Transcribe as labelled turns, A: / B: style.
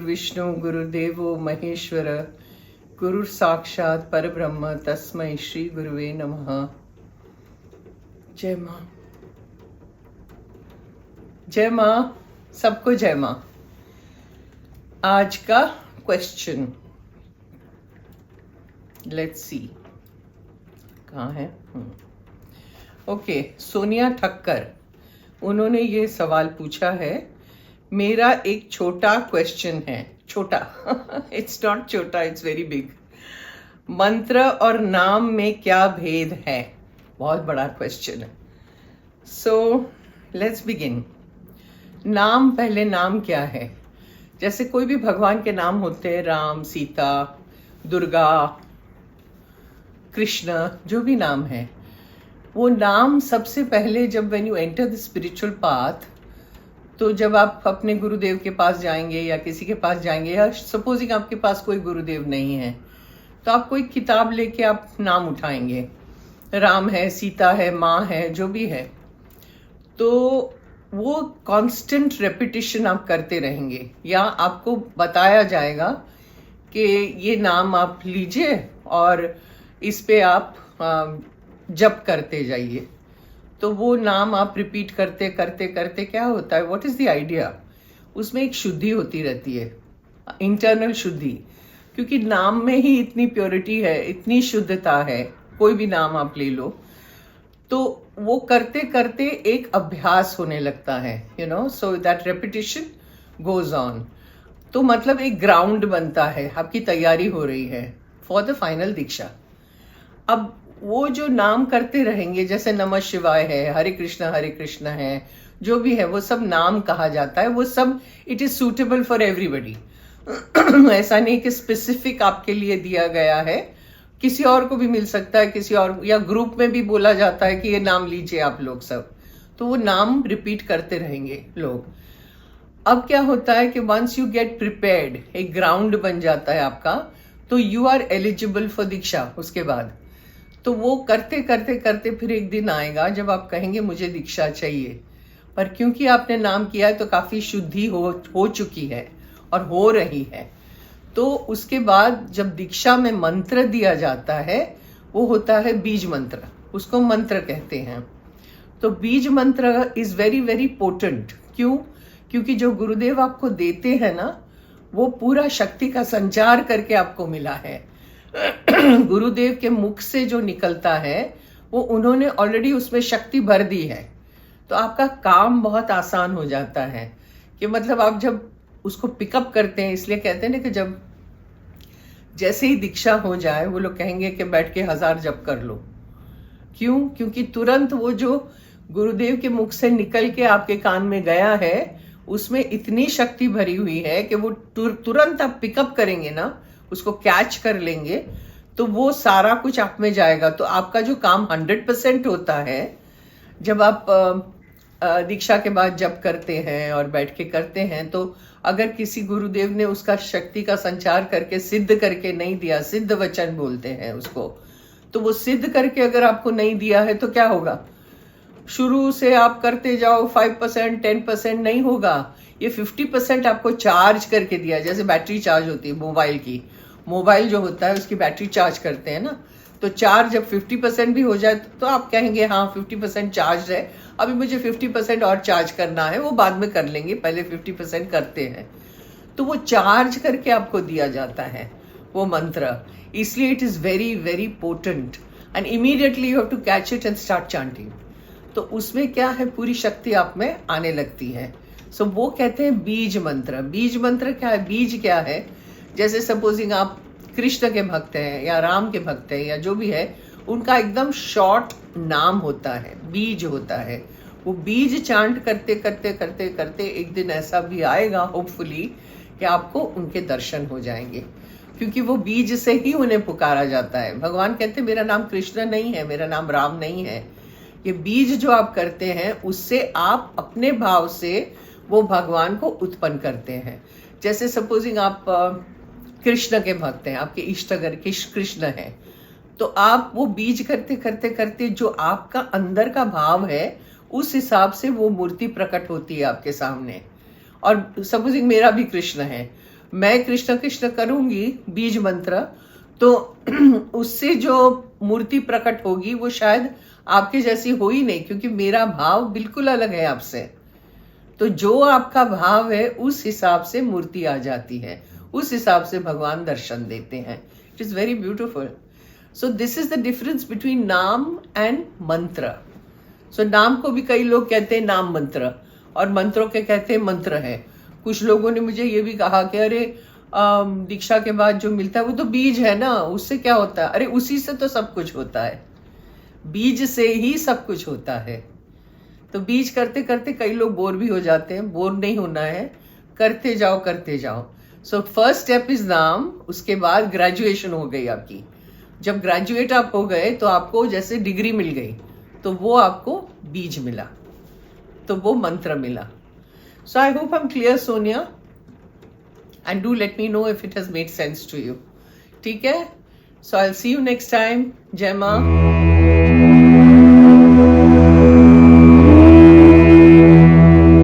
A: गुरुर्विष्णु गुरुर्देवो महेश्वर गुरुर साक्षात परब्रह्म तस्मै श्री गुरुवे नमः। जय माँ, जय माँ, सबको जय माँ। आज का क्वेश्चन लेट्स सी कहाँ है। ओके, सोनिया ठक्कर, उन्होंने ये सवाल पूछा है। मेरा एक छोटा क्वेश्चन है, छोटा इट्स नॉट छोटा, इट्स वेरी बिग। मंत्र और नाम में क्या भेद है? बहुत बड़ा क्वेश्चन है। So let's begin. नाम, पहले नाम क्या है? जैसे कोई भी भगवान के नाम होते हैं, राम, सीता, दुर्गा, कृष्ण, जो भी नाम है, वो नाम सबसे पहले जब when you enter the spiritual path, तो जब आप अपने गुरुदेव के पास जाएंगे या किसी के पास जाएंगे, या सपोजिंग आपके पास कोई गुरुदेव नहीं है, तो आप कोई किताब लेके आप नाम उठाएंगे। राम है, सीता है, माँ है, जो भी है, तो वो कांस्टेंट रेपिटिशन आप करते रहेंगे, या आपको बताया जाएगा कि ये नाम आप लीजिए और इस पे आप जप करते जाइए। तो वो नाम आप रिपीट करते करते करते क्या होता है, व्हाट इज द आइडिया, उसमें एक शुद्धि होती रहती है, इंटरनल शुद्धि, क्योंकि नाम में ही इतनी प्योरिटी है, इतनी शुद्धता है। कोई भी नाम आप ले लो, तो वो करते करते एक अभ्यास होने लगता है, you know, so that repetition goes on. तो मतलब एक ग्राउंड बनता है, आपकी तैयारी हो रही है फॉर द फाइनल दीक्षा। अब वो जो नाम करते रहेंगे, जैसे नमः शिवाय है, हरे कृष्ण है, जो भी है, वो सब नाम कहा जाता है। वो सब it is suitable for everybody. ऐसा नहीं कि स्पेसिफिक आपके लिए दिया गया है, किसी और को भी मिल सकता है, किसी और, या ग्रुप में भी बोला जाता है कि ये नाम लीजिए आप लोग सब, तो वो नाम रिपीट करते रहेंगे लोग। अब क्या होता है कि वंस यू गेट प्रिपेयर्ड, एक ग्राउंड बन जाता है आपका, तो यू आर एलिजिबल फॉर दीक्षा। उसके बाद तो वो करते करते करते फिर एक दिन आएगा जब आप कहेंगे मुझे दीक्षा चाहिए। पर क्योंकि आपने नाम किया है तो काफी शुद्धि हो चुकी है और हो रही है। तो उसके बाद जब दीक्षा में मंत्र दिया जाता है, वो होता है बीज मंत्र, उसको मंत्र कहते हैं। तो बीज मंत्र इज वेरी वेरी पोटेंट। क्यों? क्योंकि जो गुरुदेव आपको देते हैं ना, वो पूरा शक्ति का संचार करके आपको मिला है। गुरुदेव के मुख से जो निकलता है, वो उन्होंने ऑलरेडी उसमें शक्ति भर दी है। तो आपका काम बहुत आसान हो जाता है कि मतलब आप जब उसको पिकअप करते हैं, इसलिए कहते हैं ना कि जब जैसे ही दीक्षा हो जाए, वो लोग कहेंगे कि बैठ के 1000 जप कर लो। क्यों? क्योंकि तुरंत वो जो गुरुदेव के मुख से निकल के आपके कान में गया है, उसमें इतनी शक्ति भरी हुई है कि वो तुरंत आप पिकअप करेंगे ना, उसको कैच कर लेंगे, तो वो सारा कुछ आप में जाएगा। तो आपका जो काम 100% होता है, जब आप दीक्षा के बाद जप करते हैं और बैठ के करते हैं, तो अगर किसी गुरुदेव ने उसका शक्ति का संचार करके सिद्ध करके नहीं दिया, सिद्ध वचन बोलते हैं उसको, तो वो सिद्ध करके अगर आपको नहीं दिया है तो क्या होगा? शुरू से आप करते जाओ, 5% 10% नहीं होगा, ये 50% आपको चार्ज करके दिया। जैसे बैटरी चार्ज होती है मोबाइल की, मोबाइल जो होता है उसकी बैटरी चार्ज करते हैं ना, तो चार्ज जब 50% भी हो जाए तो आप कहेंगे हाँ 50% चार्ज है, अभी मुझे 50% और चार्ज करना है, वो बाद में कर लेंगे, पहले 50% करते हैं। तो वो चार्ज करके आपको दिया जाता है वो मंत्र, इसलिए it is very very potent and immediately you have to catch it and start chanting. तो उसमें क्या है, पूरी शक्ति आप में आने लगती है। सो वो कहते हैं बीज मंत्र। बीज मंत्र क्या है? बीज क्या है? जैसे सपोजिंग आप कृष्ण के भक्त हैं या राम के भक्त हैं या जो भी है, उनका एकदम शॉर्ट नाम होता है, बीज होता है। वो बीज चांट करते करते करते करते एक दिन ऐसा भी आएगा होपफुली कि आपको उनके दर्शन हो जाएंगे, क्योंकि वो बीज से ही उन्हें पुकारा जाता है। भगवान कहते हैं मेरा नाम कृष्ण नहीं है, मेरा नाम राम नहीं है। ये बीज जो आप करते हैं, उससे आप अपने भाव से वो भगवान को उत्पन्न करते हैं। जैसे सपोजिंग आप कृष्ण के भक्त हैं, आपके इष्टगर कृष्ण हैं, तो आप वो बीज करते करते करते जो आपका अंदर का भाव है, उस हिसाब से वो मूर्ति प्रकट होती है आपके सामने। और सपोजिंग मेरा भी कृष्ण है, मैं कृष्ण कृष्ण करूंगी बीज मंत्र, तो उससे जो मूर्ति प्रकट होगी वो शायद आपके जैसी हो ही नहीं, क्योंकि मेरा भाव बिल्कुल अलग है आपसे। तो जो आपका भाव है उस हिसाब से मूर्ति आ जाती है, उस हिसाब से भगवान दर्शन देते हैं। It is very beautiful. So this is the difference between नाम एंड मंत्र। सो नाम को भी कई लोग कहते हैं नाम मंत्र, और मंत्रों के कहते हैं मंत्र है। कुछ लोगों ने मुझे ये भी कहा कि अरे दीक्षा के बाद जो मिलता है वो तो बीज है ना, उससे क्या होता है? अरे उसी से तो सब कुछ होता है, बीज से ही सब कुछ होता है। तो बीज करते करते कई लोग बोर भी हो जाते हैं। बोर नहीं होना है, करते जाओ करते जाओ। सो फर्स्ट स्टेप इज नाम, उसके बाद ग्रेजुएशन हो गई आपकी। जब ग्रेजुएट आप हो गए तो आपको जैसे डिग्री मिल गई, तो वो आपको बीज मिला, तो वो मंत्र मिला। So I hope I am clear Sonia, and do let me know if it has made sense to you. ठीक है, so I will see you next time. जय मां।